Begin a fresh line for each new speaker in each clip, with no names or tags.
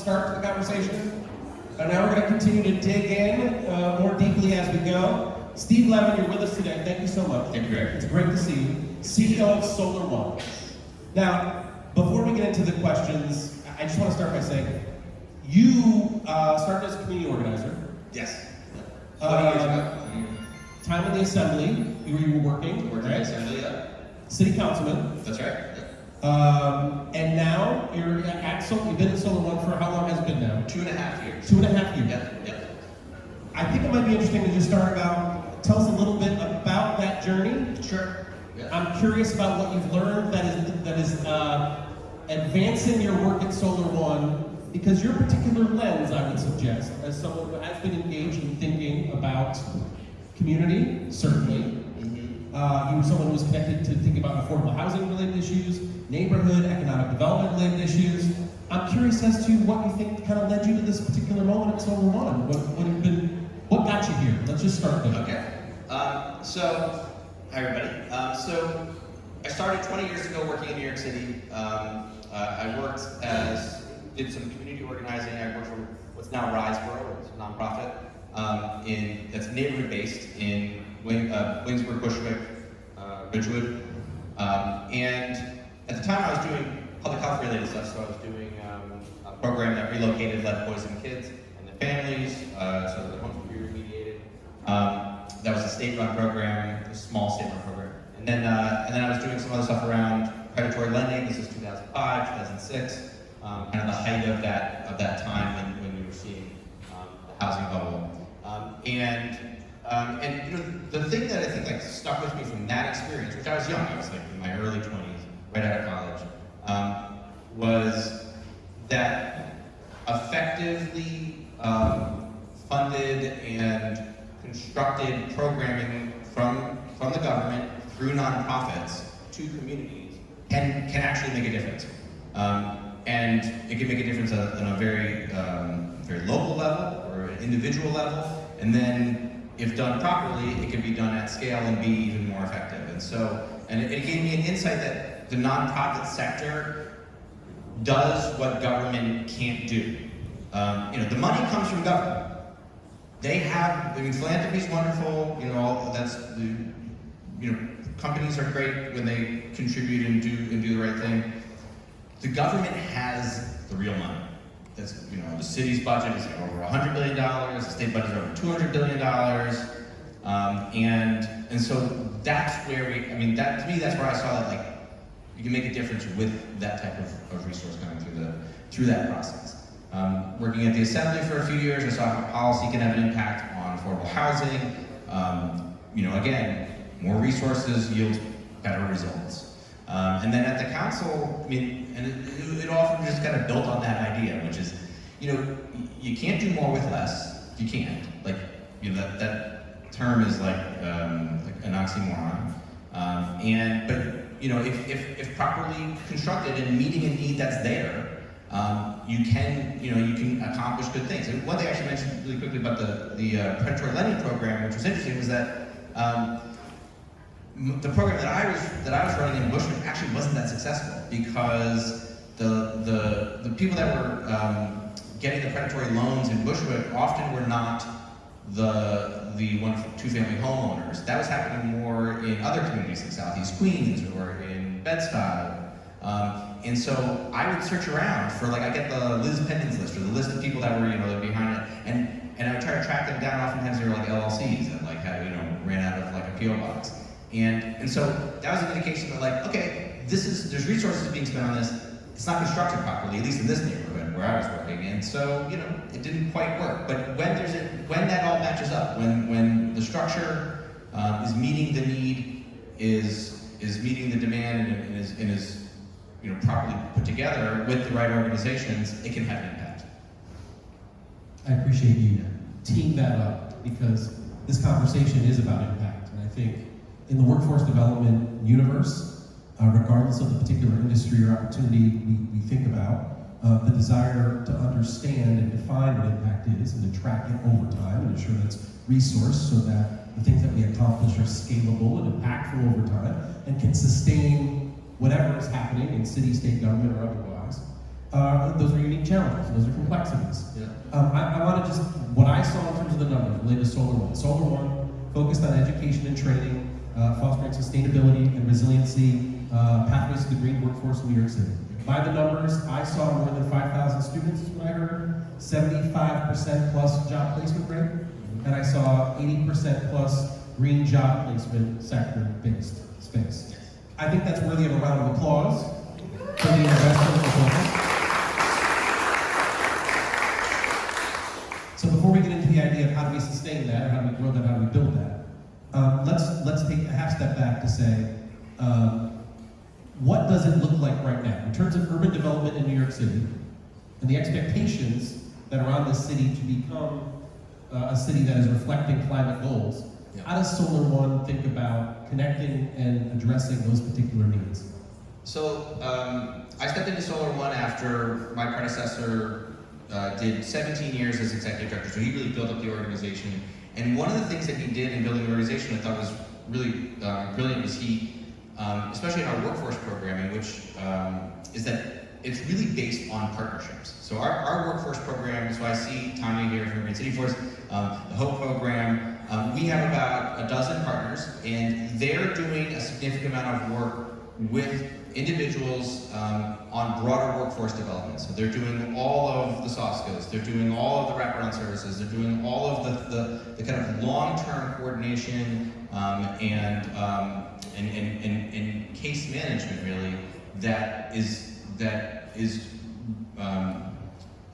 start to the conversation. And now we're going to continue to dig in more deeply as we go. Steve Levin, you're with us today. Thank you so much.
Thank you, Greg.
It's great to see you. CEO of Solar One. Now, before we get into the questions, I just want to start by saying, you started as a community organizer.
Yes. 20 years ago.
Time in the assembly, you were working.
Worked in the assembly, yeah.
City councilman.
That's right.
And now you're at Solar. You've been at Solar One for how long has it been now?
2.5 years.
2.5 years.
Yep.
I think it might be interesting to just start about, tell us a little bit about that journey.
Sure. Yeah.
I'm curious about what you've learned that is advancing your work at Solar One, because your particular lens, I would suggest, as someone who has been engaged in thinking about community, certainly. You were someone who was connected to thinking about affordable housing related issues, neighborhood, economic development related issues. I'm curious as to what you think kind of led you to this particular moment at Solar One. What got you here? Let's just start there.
Okay. So, hi everybody. So, I started 20 years ago working in New York City. I did some community organizing. I worked for what's now Riseboro, it's a nonprofit, that's neighborhood based in Williamsburg, Bushwick, Ridgewood. And at the time I was doing public health related stuff, so I was doing a program that relocated lead poisoned kids and their families, so the homes would be remediated. That was a state-run program, a small state-run program. And then I was doing some other stuff around predatory lending. This is 2005, 2006, kind of the height of that time when we were seeing the housing bubble. And you know, the thing that I think stuck with me from that experience, which I was young, I was in my early 20s, right out of college, was that effectively funded and constructed programming from the government through nonprofits to communities can actually make a difference. And it can make a difference on a very local level or an individual level, and then if done properly, it can be done at scale and be even more effective. And it gave me an insight that the nonprofit sector does what government can't do. You know, the money comes from government. Philanthropy is wonderful. You know, companies are great when they contribute and do the right thing. The government has the real money. That's, the city's budget is over $100 billion, the state budget is over $200 billion, and so that's where to me, that's where I saw that you can make a difference with that type of resource coming through that process. Working at the Assembly for a few years, I saw how policy can have an impact on affordable housing. Again, more resources yield better results. And then at the council, it often just kind of built on that idea, which is, you can't do more with less. You can't. That term is like an oxymoron. If properly constructed and meeting a need that's there, you can accomplish good things. And one thing I should mention really quickly about the predatory lending program, which was interesting, was that the program that I was running in Bushwick actually wasn't that successful, because the people that were getting the predatory loans in Bushwick often were not the two-family homeowners. That was happening more in other communities in Southeast Queens or in Bed-Stuy. And so I would search around for, I get the Liz Pendens list, or the list of people that were, behind it, and I would try to track them down. Oftentimes they were LLCs that ran out of a PO box. And so that was an indication that okay, there's resources being spent on this. It's not constructed properly, at least in this neighborhood where I was working. And so, it didn't quite work. But when that all matches up, when the structure is meeting the need, is meeting the demand, and is properly put together with the right organizations, it can have an impact.
I appreciate you teeing that up, because this conversation is about impact. And I think in the workforce development universe, regardless of the particular industry or opportunity we think about, the desire to understand and define what impact is and to track it over time and ensure that's resourced so that the things that we accomplish are scalable and impactful over time and can sustain whatever is happening in city, state government, or otherwise. Those are unique challenges. Those are complexities.
Yeah.
I want to just, what I saw in terms of the numbers related to Solar One. Solar One focused on education and training, fostering sustainability and resiliency, pathways to the green workforce in New York City. By the numbers, I saw more than 5,000 students, is what I heard, 75% plus job placement rate, and I saw 80% plus green job placement sector-based space. I think that's worthy of a round of applause for the investment in the focus. So before we get into the idea of how do we sustain that, or how do we grow that, how do we build that, let's take a half step back to say, what does it look like right now in terms of urban development in New York City and the expectations that are on this city to become a city that is reflecting climate goals?
Yeah.
How does Solar One think about connecting and addressing those particular needs?
So I stepped into Solar One after my predecessor did 17 years as executive director, so he really built up the organization. And one of the things that he did in building the organization I thought was really brilliant was he, especially in our workforce programming, which is that it's really based on partnerships. So our workforce program, so I see Tanya here from Green City Force, the HOPE program, we have about a dozen partners, and they're doing a significant amount of work with individuals on broader workforce development. So they're doing all of the soft skills, they're doing all of the wraparound services, they're doing all of the kind of long-term coordination and case management really that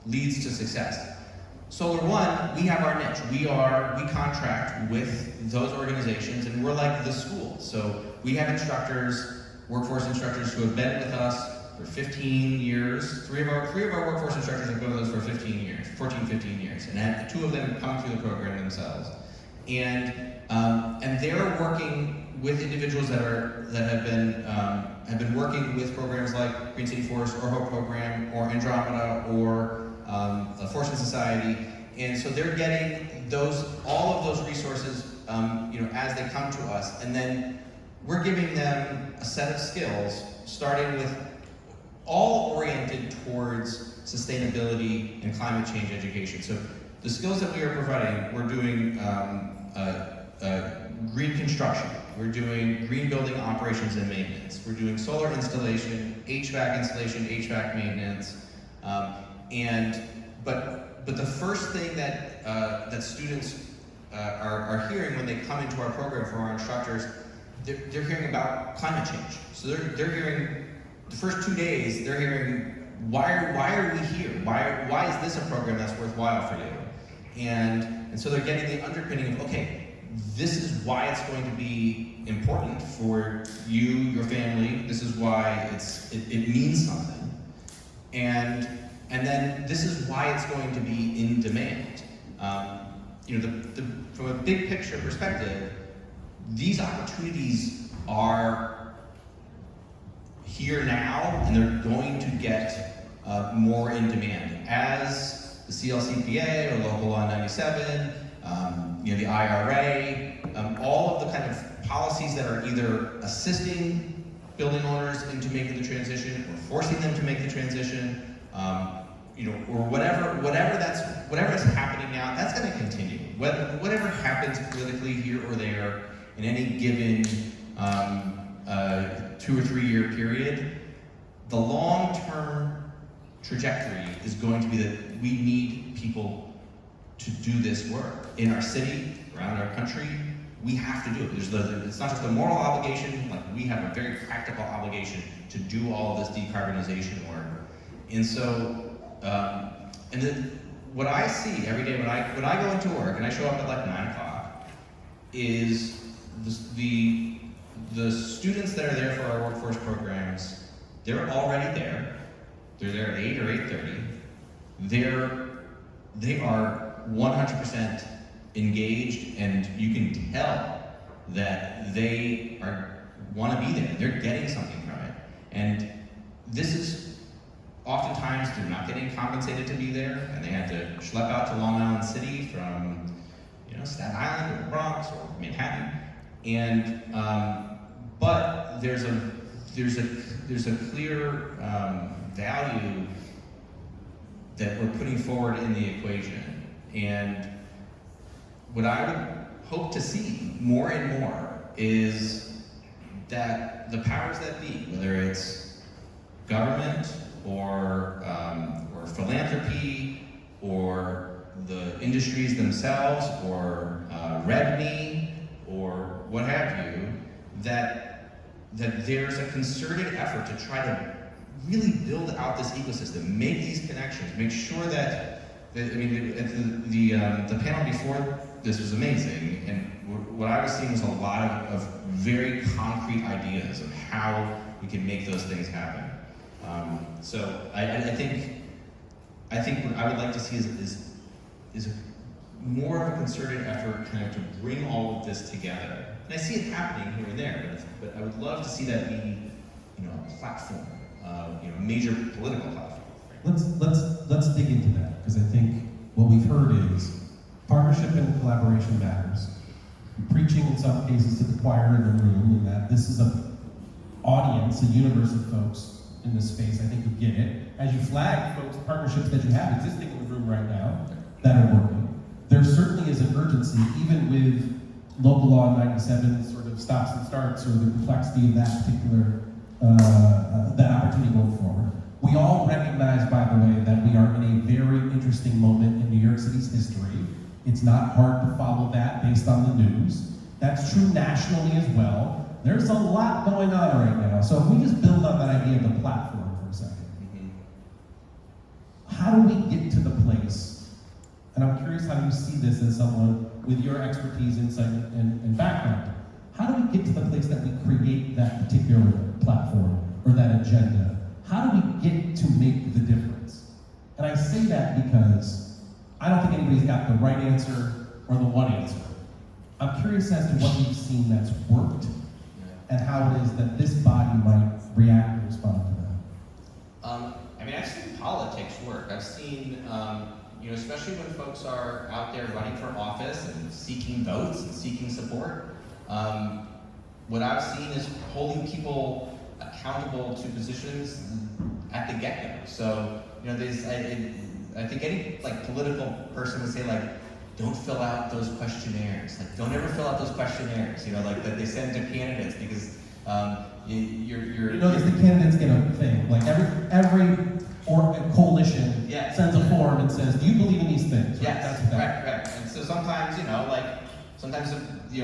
leads to success. Solar One, we have our niche. We contract with those organizations, and we're like the school. So we have instructors, workforce instructors who have been with us for 15 years. Three of our workforce instructors have been with us for 15 years, 14, 15 years, and two of them have come through the program themselves. And they're working with individuals that have been working with programs like Green City Forest or HOPE program or Andromeda or the Forestry Society, and so they're getting all of those resources, as they come to us, and then we're giving them a set of skills, starting with all oriented towards sustainability and climate change education. So the skills that we are providing, we're doing green construction, we're doing green building operations and maintenance, we're doing solar installation, HVAC maintenance, but the first thing that students are hearing when they come into our program from our instructors, they're hearing about climate change. So they're hearing, the first 2 days, they're hearing, why are we here? Why is this a program that's worthwhile for you? And so they're getting the underpinning of, okay, this is why it's going to be important for you, your family. This is why it means something. And then this is why it's going to be in demand. From a big picture perspective, these opportunities are here now, and they're going to get more in demand as the CLCPA or Local Law 97, the IRA, all of the kind of policies that are either assisting building owners into making the transition or forcing them to make the transition, or whatever that's happening now, that's going to continue. Whatever happens politically here or there in any given 2 or 3 year period, the long-term trajectory is going to be that we need people to do this work in our city, around our country. We have to do it. It's not just a moral obligation, like we have a very practical obligation to do all of this decarbonization work. And so, and then what I see every day when I go into work and I show up at like 9 o'clock is the students that are there for our workforce programs, they're already there. They're there at 8 or 8:30. They are 100% engaged, and you can tell that they want to be there. They're getting something from it. And this is oftentimes they're not getting compensated to be there, and they have to schlep out to Long Island City from Staten Island or the Bronx or Manhattan. And but there's a clear value that we're putting forward in the equation. And what I would hope to see more and more is that the powers that be, whether it's government or philanthropy or the industries themselves or red meat or what have you, that there's a concerted effort to try to really build out this ecosystem, make these connections, make sure that I mean, the panel before this was amazing, and what I was seeing was a lot of very concrete ideas of how we can make those things happen. So I think what I would like to see is more of a concerted effort kind of to bring all of this together. And I see it happening here and there, but I would love to see that be, a platform, a major political platform.
Let's dig into that, because I think what we've heard is partnership and collaboration matters. You're preaching in some cases to the choir in the room, and that this is an audience, a universe of folks in this space. I think you get it. As you flag folks, partnerships that you have existing in the room right now that are working, there certainly is an urgency, even with local law 97 sort of stops and starts, or the complexity of that particular that opportunity going forward. We all recognize, by the way, that we are in a very interesting moment in New York City's history. It's not hard to follow that based on the news. That's true nationally as well. There's a lot going on right now. So if we just build on that idea of the platform for a second, how do we get to the place, and I'm curious how you see this as someone with your expertise, insight, and background, how do we get to the place that we create that particular platform or that agenda? How do we get to make the difference? And I say that because I don't think anybody's got the right answer or the one answer. I'm curious as to what you've seen that's worked and how it is that this body might react and respond to that.
I've seen politics work. I've seen, especially when folks are out there running for office and seeking votes and seeking support, what I've seen is holding people accountable to positions at the get-go. So, I think any political person would say don't fill out those questionnaires. Don't ever fill out those questionnaires. That they send to candidates because you're.
The candidates get a thing. Every coalition sends a form and says, "Do you believe in these things?"
Yes, right. And so sometimes, sometimes you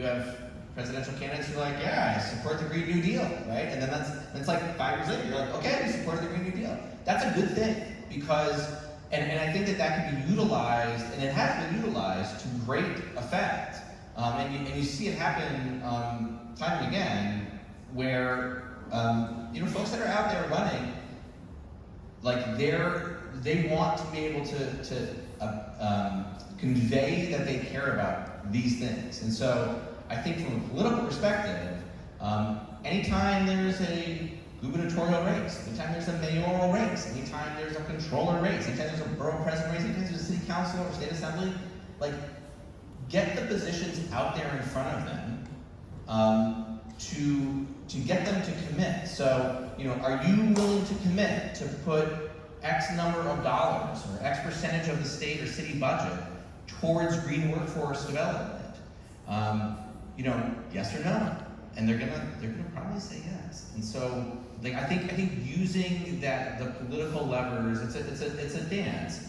have presidential candidates who are like, "Yeah, I support the Green New Deal," right? And then that's 5 years later, you're like, "Okay, we support the Green New Deal." That's a good thing because. And I think that can be utilized, and it has been utilized to great effect. And you see it happen time and again, where folks that are out there running, they want to be able to convey that they care about these things. And so I think from a political perspective, anytime there's a gubernatorial race, anytime there's a mayoral race, anytime there's a controller race, anytime there's a borough president race, anytime there's a city council or state assembly, get the positions out there in front of them to get them to commit. So, are you willing to commit to put X number of dollars or X percentage of the state or city budget towards green workforce development? Yes or no? And they're gonna probably say yes. And so, I think using the political levers, it's a dance.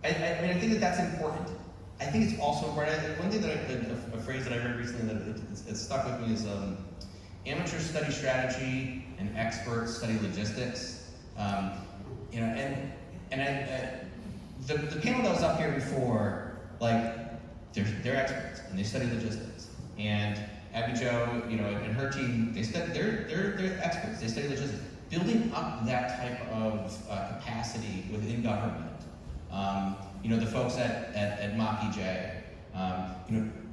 I think that's important. I think it's also important. One thing a phrase that I heard recently that it stuck with me is amateurs study strategy and experts study logistics. The panel that was up here before, they're experts and they study logistics. And Abby Jo, and her team, they're experts. They study logistics. Building up that type of capacity within government. The folks at MOPEJ,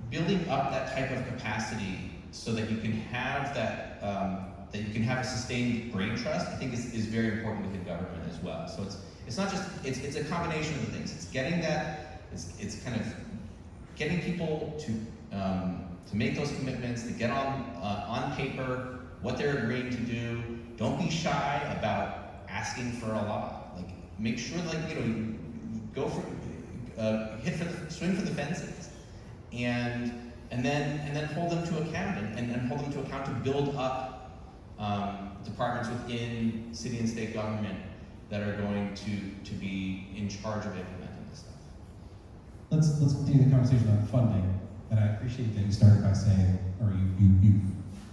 building up that type of capacity so that you can have that you can have a sustained brain trust, I think is very important within government as well. So it's not just it's a combination of the things. It's getting that it's kind of getting people to make those commitments, to get on paper what they're agreeing to do. Don't be shy about asking for a lot. make sure, like, you go for, swing for the fences, and then hold them to account, and hold them to account to build up departments within city and state government that are going to be in charge of implementing this stuff.
Let's continue the conversation on funding, and I appreciate that you started by saying, or you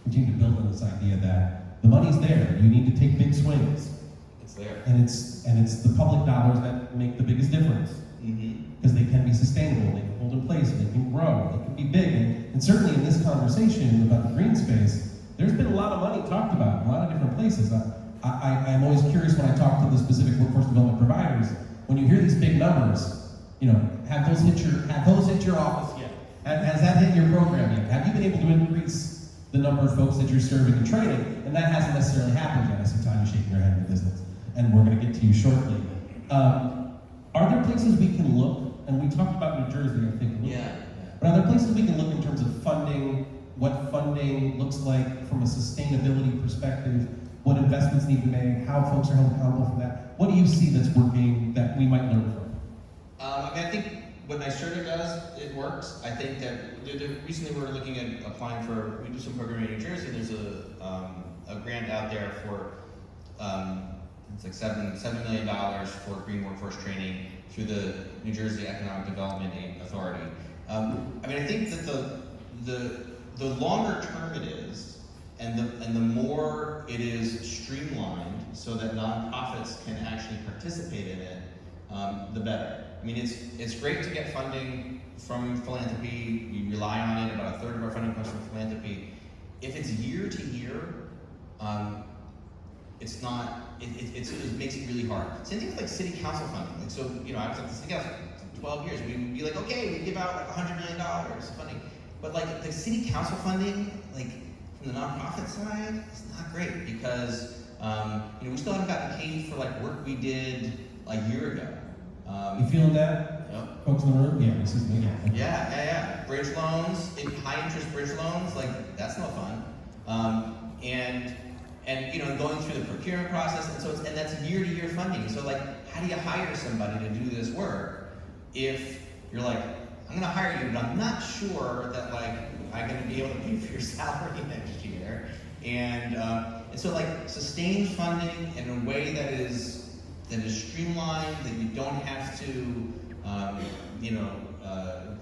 continue to build on this idea that the money's there. You need to take big swings.
It's there.
And it's the public dollars that make the biggest difference. Because they can be sustainable, they can hold in place, they can grow, they can be big. And certainly in this conversation about the green space, there's been a lot of money talked about in a lot of different places. I'm always curious when I talk to the specific workforce development providers, when you hear these big numbers, have those hit your office yet? Has that hit your program yet? Have you been able to increase the number of folks that you're serving and training? And that hasn't necessarily happened yet. I see Tanya shaking her head in the distance. And we're going to get to you shortly. Are there places we can look? And we talked about New Jersey, I think.
Yeah.
But are there places we can look in terms of funding, what funding looks like from a sustainability perspective, what investments need to be made, how folks are held accountable for that? What do you see that's working that we might learn from?
I think what NYCERTC does, it works. I think that recently we're looking at applying for, we do some programming in New Jersey. There's a grant out there for, it's like $7 million for green workforce training through the New Jersey Economic Development Authority. I think that the longer term it is, and the more it is streamlined so that nonprofits can actually participate in it, the better. It's great to get funding from philanthropy. We rely on it. About a third of our funding comes from philanthropy. If it's year to year, it's not. It makes it really hard. Same thing with like city council funding. Like, so I was at the city council for 12 years. We'd be like, okay, we give out like $100 million funding, but like the city council funding, like from the nonprofit side, it's not great because we still haven't gotten paid for like work we did a year ago.
You feeling that?
Yep.
Folks in the room? Yeah, this is me.
Yeah. Bridge loans, high interest bridge loans, like that's no fun. And going through the procurement process, and that's year-to-year funding. So like, how do you hire somebody to do this work if you're like, I'm going to hire you, but I'm not sure that like I'm going to be able to pay for your salary next year. And so like sustained funding in a way that is streamlined, that you don't have to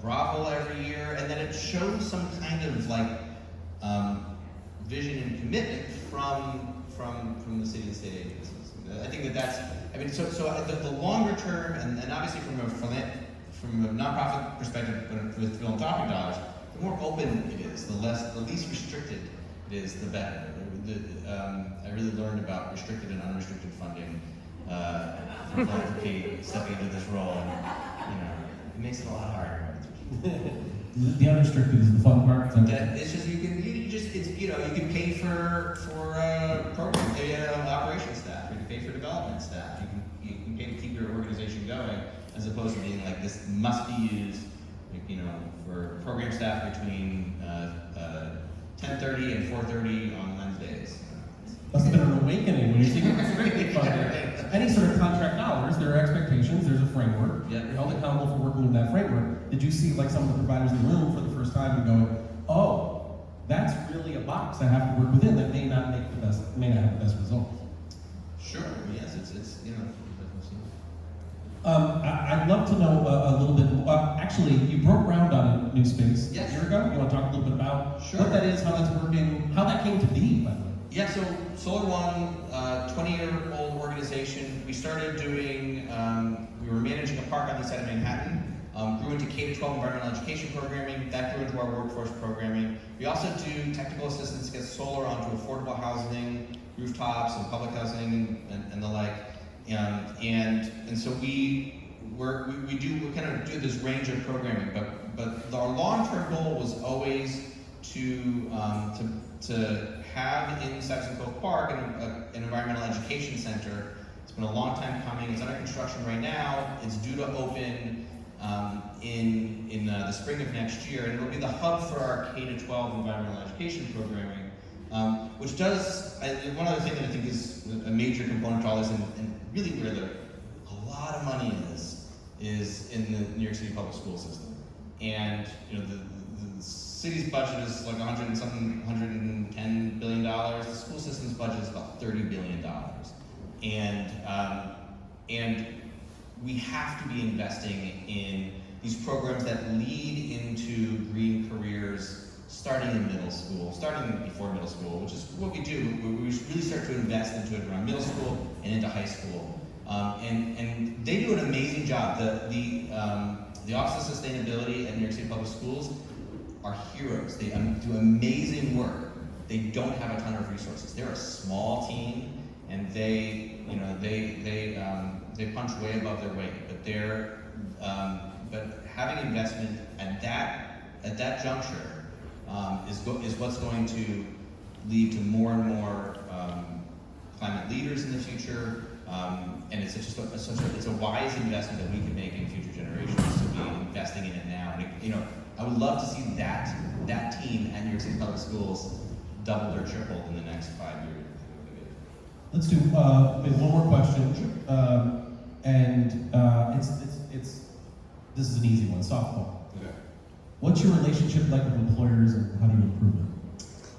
grovel every year, and that it shows some kind of like vision and commitment from the city and state agencies. I think that's the longer term, and obviously from a nonprofit perspective, with philanthropic dollars, the more open it is, the least restricted it is, the better. I really learned about restricted and unrestricted funding from philanthropy stepping into this role, and it makes it a lot harder.
The unrestricted is the fun part.
It's just you can pay for program operations staff. You can pay for development staff. You can pay to keep your organization going, as opposed to being like this must be used, for program staff between 10:30 and 4:30 on Wednesdays.
Must have been an awakening when you're seeking restricted funding. Any sort of contract dollars, there are expectations, there's a framework.
Yep.
You're held accountable for working within that framework. Did you see like some of the providers in the room for the first time and go, oh, that's really a box I have to work within that may not have the best results?
Sure. Yes. It's
I'd love to know a little bit. Actually, you broke ground on a new space a year ago. You want to talk a little bit about what that is, how that's working, how that came to be, by the way?
Yeah, so Solar One, 20-year-old organization. We started doing, we were managing a park on the side of Manhattan, grew into K-12 environmental education programming, that grew into our workforce programming. We also do technical assistance to get solar onto affordable housing, rooftops, and public housing, and the like. And so we kind of do this range of programming, but our long-term goal was always to have in Saxon Cove Park an environmental education center. It's been a long time coming. It's under construction right now. It's due to open in the spring of next year, and it'll be the hub for our K-12 environmental education programming, which does one other thing that I think is a major component to all this, and really where a of money is in the New York City public school system. And the city's budget is like $110 billion. The school system's budget is about $30 billion. And we have to be investing in these programs that lead into green careers starting in middle school, starting before middle school, which is what we do. We really start to invest into it around middle school and into high school. And they do an amazing job. The Office of Sustainability at New York City Public Schools are heroes. They do amazing work. They don't have a ton of resources. They're a small team, and they punch way above their weight. But having investment at that juncture is what's going to lead to more and more climate leaders in the future. And it's just it's a wise investment that we can make in future generations to be investing in it now. And I would love to see that team at New York City Public Schools doubled or tripled in the next 5 years.
Let's do one more question, and it's this is an easy one, softball.
Okay.
What's your relationship like with employers, and how do you improve it?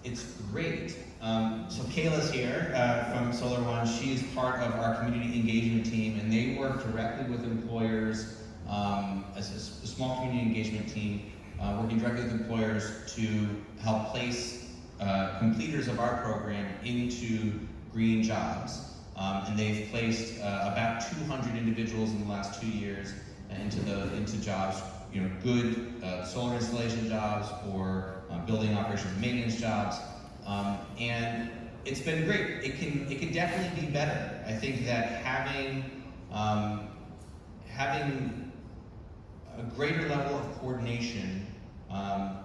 It's great. So Kayla's here from Solar One. She's part of our community engagement team, and they work directly with employers as a small community engagement team, working directly with employers to help place completers of our program into green jobs. And they've placed about 200 individuals in the last 2 years into jobs, good solar installation jobs or building operations and maintenance jobs. And it's been great. It can definitely be better. I think that having a greater level of coordination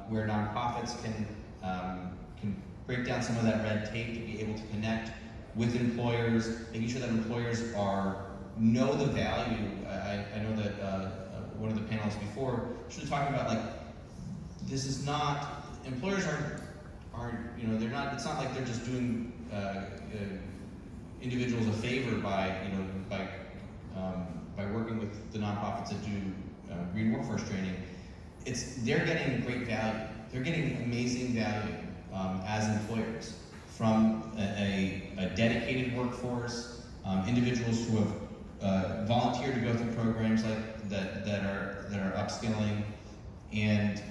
where nonprofits can break down some of that red tape to be able to connect with employers, making sure that employers know the value. I know that one of the panelists before, she was talking about this is not, employers aren't they're not, it's not like they're just doing individuals a favor by working with the nonprofits that do green workforce training. They're getting great value. They're getting amazing value as employers from a dedicated workforce, individuals who have volunteered to go through programs like that are upskilling, and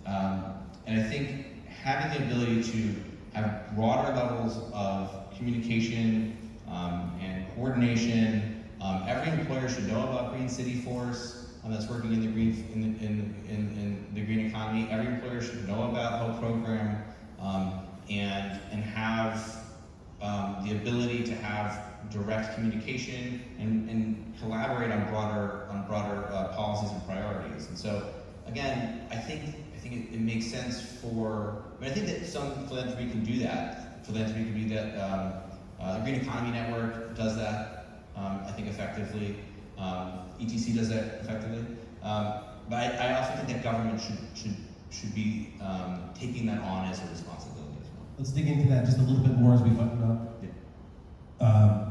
I think having the ability to have broader levels of communication and coordination. Every employer should know about Green City Force that's working in the green economy. Every employer should know about the whole program and have the ability to have direct communication and collaborate on broader policies and priorities. And so, again, I think it makes sense I think that some philanthropy can do that. Philanthropy can be that. The Green Economy Network does that, I think, effectively. ETC does that effectively. But I also think that government should be taking that on as a responsibility as well.
Let's dig into that just a little bit more as we button up.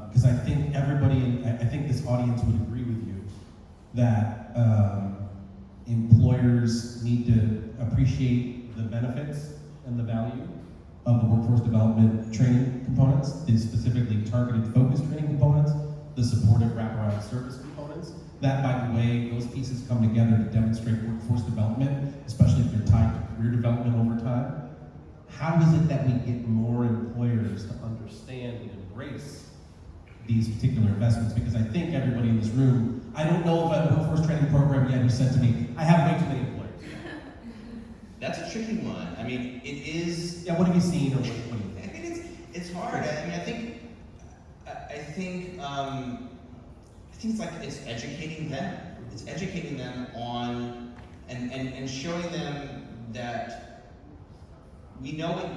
Because I think I think this audience would agree with you that employers need to appreciate the benefits and the value of the workforce development training components, the specifically targeted focused training components, the supportive wraparound service components. That, by the way, those pieces come together to demonstrate workforce development, especially if they're tied to career development over time. How is it that we get more employers to understand and embrace these particular investments? Because I think everybody in this room, I don't know of a workforce training program yet who said to me, I have way too many employers.
That's a tricky one. I mean, it is.
Yeah, what have you seen, or what do you think?
I think it's hard. I mean, I think it's educating them. It's educating them on and showing them that we know what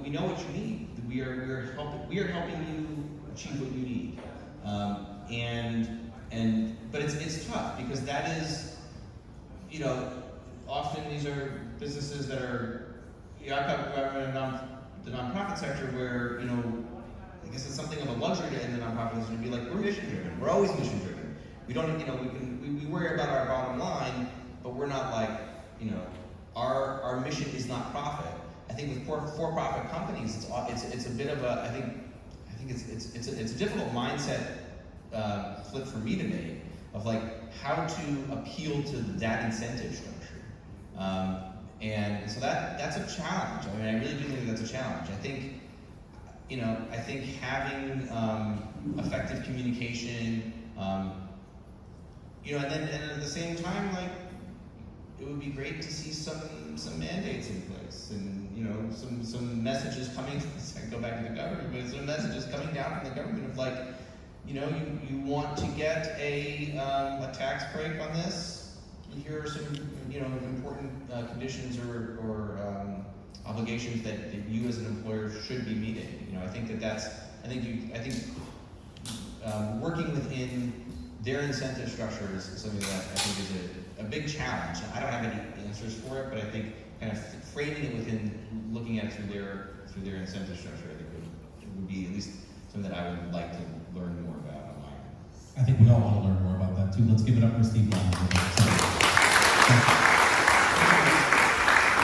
we know what you need. We are helping you achieve what you need. But it's tough because that is, often these are businesses that are, I come the nonprofit sector where, I guess it's something of a luxury to end the nonprofit industry to be like, we're mission driven. We're always mission driven. we don't, we worry about our bottom line, but we're not like, our mission is not profit. I think with for-profit companies, it's a bit of a, I think it's a difficult mindset flip for me to make of like how to appeal to that incentive structure. And so that's a challenge. I mean, I really do think that's a challenge. I think having effective communication, and at the same time, like, it would be great to see some mandates in place, and some messages coming. I go back to the government, but some messages coming down from the government of like, you want to get a tax break on this. Here are some important conditions or obligations that you as an employer should be meeting. I think working within their incentive structure is something that I think is a big challenge. I don't have any answers for it, but I think kind of framing it within, looking at it through their incentive structure, I think would be at least something that I would like to learn more about on my end.
I think we all want to learn more about that too. Let's give it up for Steve.